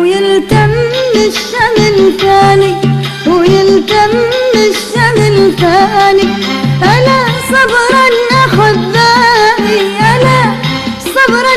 ويلتم الشمل ثاني ويلتم الشمل ثاني. ألا صبرا أخذ بالي، ألا صبرا